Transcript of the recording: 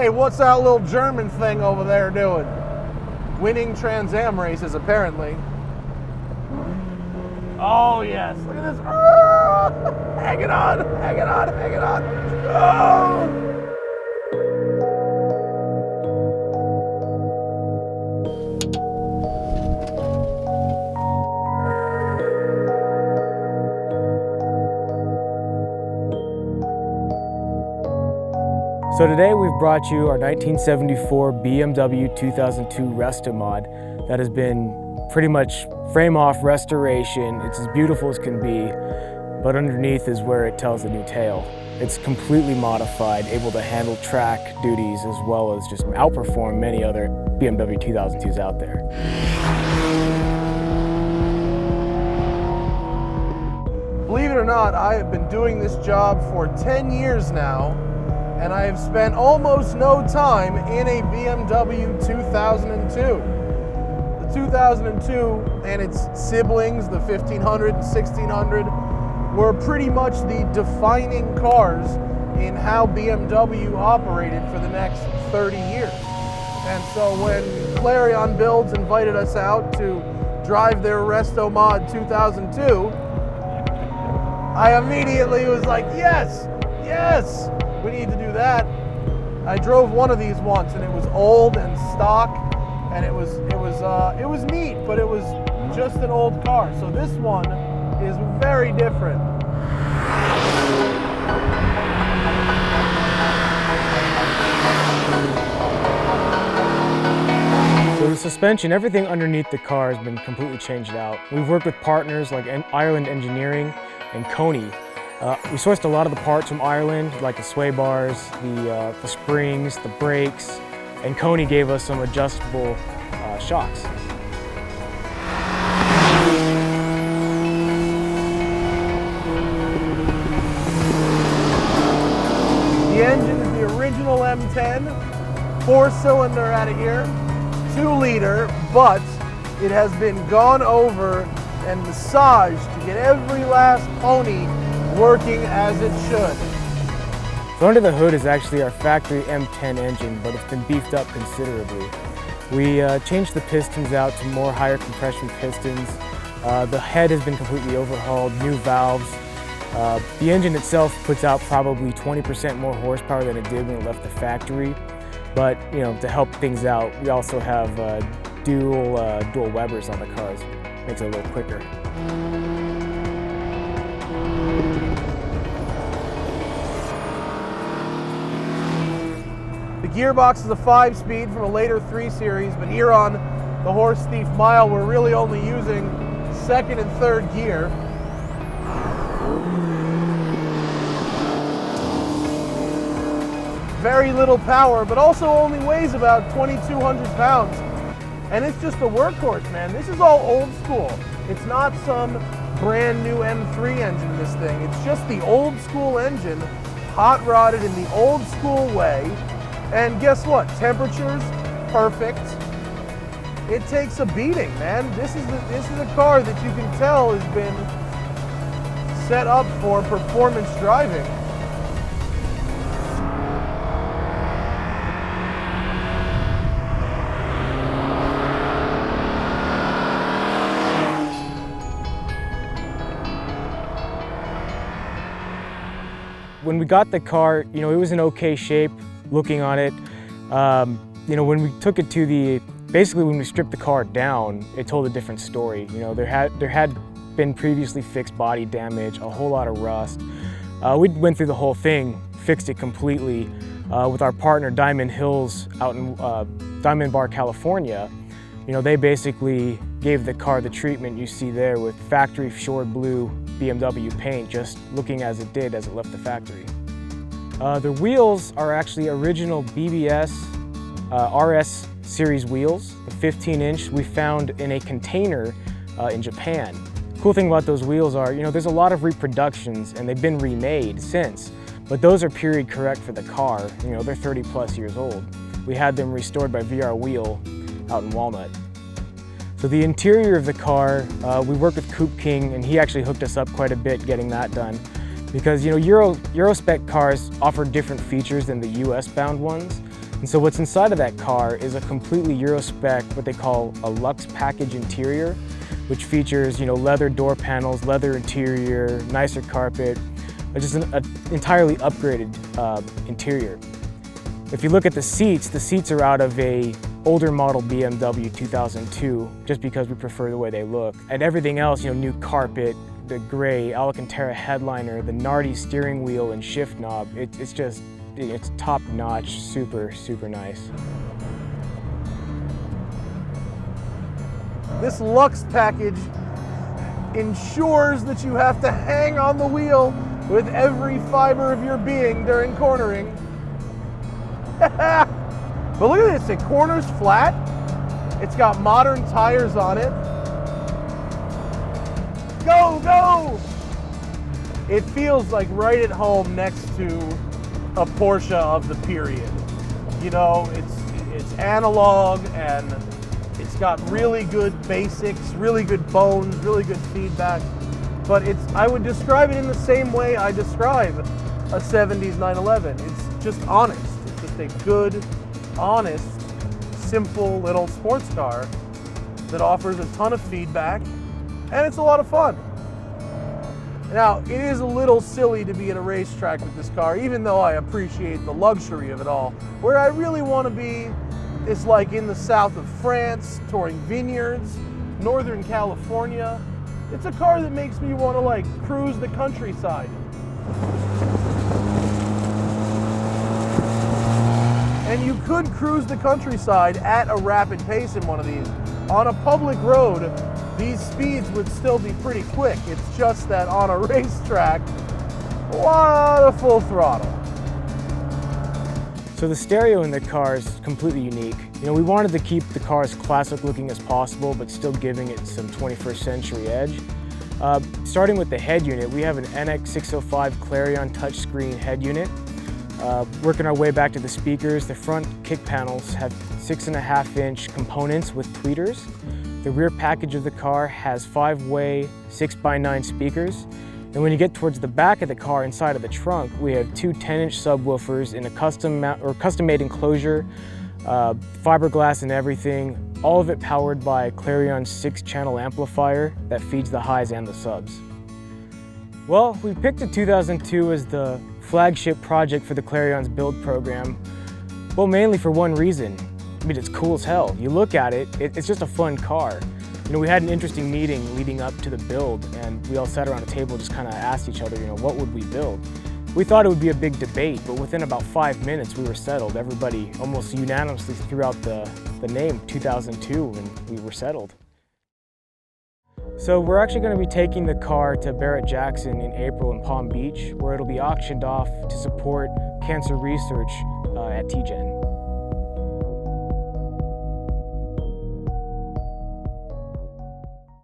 Hey, what's that little German thing over there doing? Winning Trans Am races, apparently. Oh, yes. Look at this. Oh, hanging on, hanging on, hanging on. Oh! So today we've brought you our 1974 BMW 2002 Resto Mod that has been pretty much frame-off restoration. It's as beautiful as can be, but underneath is where it tells a new tale. It's completely modified, able to handle track duties as well as just outperform many other BMW 2002s out there. Believe it or not, I have been doing this job for 10 years now, and I have spent almost no time in a BMW 2002. The 2002 and its siblings, the 1500 and 1600, were pretty much the defining cars in how BMW operated for the next 30 years. And so when Clarion Builds invited us out to drive their Resto Mod 2002, I immediately was like, yes, yes! We need to do that. I drove one of these once, and it was old and stock, and it was neat, but it was just an old car. So this one is very different. So the suspension, everything underneath the car has been completely changed out. We've worked with partners like Ireland Engineering and Coney. We sourced a lot of the parts from Ireland, like the sway bars, the springs, the brakes, and Coney gave us some adjustable shocks. The engine is the original M10, 4-cylinder out of here, 2-liter, but it has been gone over and massaged to get every last pony working as it should. So under the hood is actually our factory M10 engine, but it's been beefed up considerably. We changed the pistons out to more higher compression pistons. The head has been completely overhauled, new valves. The engine itself puts out probably 20% more horsepower than it did when it left the factory. But to help things out, we also have dual Webers on the cars. Makes it a little quicker. The gearbox is a 5-speed from a later 3 Series, but here on the Horse Thief Mile, we're really only using 2nd and 3rd gear. Very little power, but also only weighs about 2,200 pounds. And it's just a workhorse, man. This is all old school. It's not some brand new M3 engine, this thing. It's just the old school engine, hot rodded in the old school way. And guess what? Temperatures, perfect. It takes a beating, man. This is a car that you can tell has been set up for performance driving. When we got the car, it was in okay shape. Looking on it, when we took it to basically when we stripped the car down, it told a different story. There had been previously fixed body damage, a whole lot of rust. We went through the whole thing, fixed it completely with our partner Diamond Hills out in Diamond Bar, California. They basically gave the car the treatment you see there with factory shored blue BMW paint, just looking as it did as it left the factory. The wheels are actually original BBS RS series wheels. The 15-inch we found in a container in Japan. Cool thing about those wheels are, there's a lot of reproductions and they've been remade since, but those are period correct for the car. They're 30+ years old. We had them restored by VR Wheel out in Walnut. So the interior of the car, we worked with Coupe King, and he actually hooked us up quite a bit getting that done. Because Euro spec cars offer different features than the US bound ones. And so what's inside of that car is a completely Euro spec, what they call a Luxe package interior, which features, leather door panels, leather interior, nicer carpet, just an entirely upgraded interior. If you look at the seats are out of a older model BMW 2002, just because we prefer the way they look. And everything else, new carpet, the gray Alcantara headliner, the Nardi steering wheel and shift knob, it's top notch, super, super nice. This Luxe package ensures that you have to hang on the wheel with every fiber of your being during cornering. But look at this, it corners flat. It's got modern tires on it. Go, go! It feels like right at home next to a Porsche of the period. It's analog and it's got really good basics, really good bones, really good feedback. But I would describe it in the same way I describe a 70s 911. It's just honest. It's just a good, honest, simple little sports car that offers a ton of feedback, and it's a lot of fun. Now, it is a little silly to be at a racetrack with this car, even though I appreciate the luxury of it all. Where I really want to be is like in the south of France, touring vineyards, Northern California. It's a car that makes me want to cruise the countryside. And you could cruise the countryside at a rapid pace in one of these. On a public road, these speeds would still be pretty quick. It's just that on a racetrack, a lot of full throttle. So the stereo in the car is completely unique. We wanted to keep the car as classic looking as possible, but still giving it some 21st century edge. Starting with the head unit, we have an NX605 Clarion touchscreen head unit. Working our way back to the speakers, the front kick panels have 6.5-inch components with tweeters. The rear package of the car has 5-way 6x9 speakers. And when you get towards the back of the car, inside of the trunk, we have two 10-inch subwoofers in a custom-made enclosure, fiberglass and everything, all of it powered by Clarion's 6-channel amplifier that feeds the highs and the subs. Well, we picked the 2002 as the flagship project for the Clarion's build program, well, mainly for one reason. It's cool as hell. You look at it, it's just a fun car. We had an interesting meeting leading up to the build, and we all sat around a table and just kind of asked each other, what would we build? We thought it would be a big debate, but within about 5 minutes we were settled. Everybody almost unanimously threw out the name 2002, and we were settled. So we're actually going to be taking the car to Barrett-Jackson in April in Palm Beach, where it'll be auctioned off to support cancer research at TGen.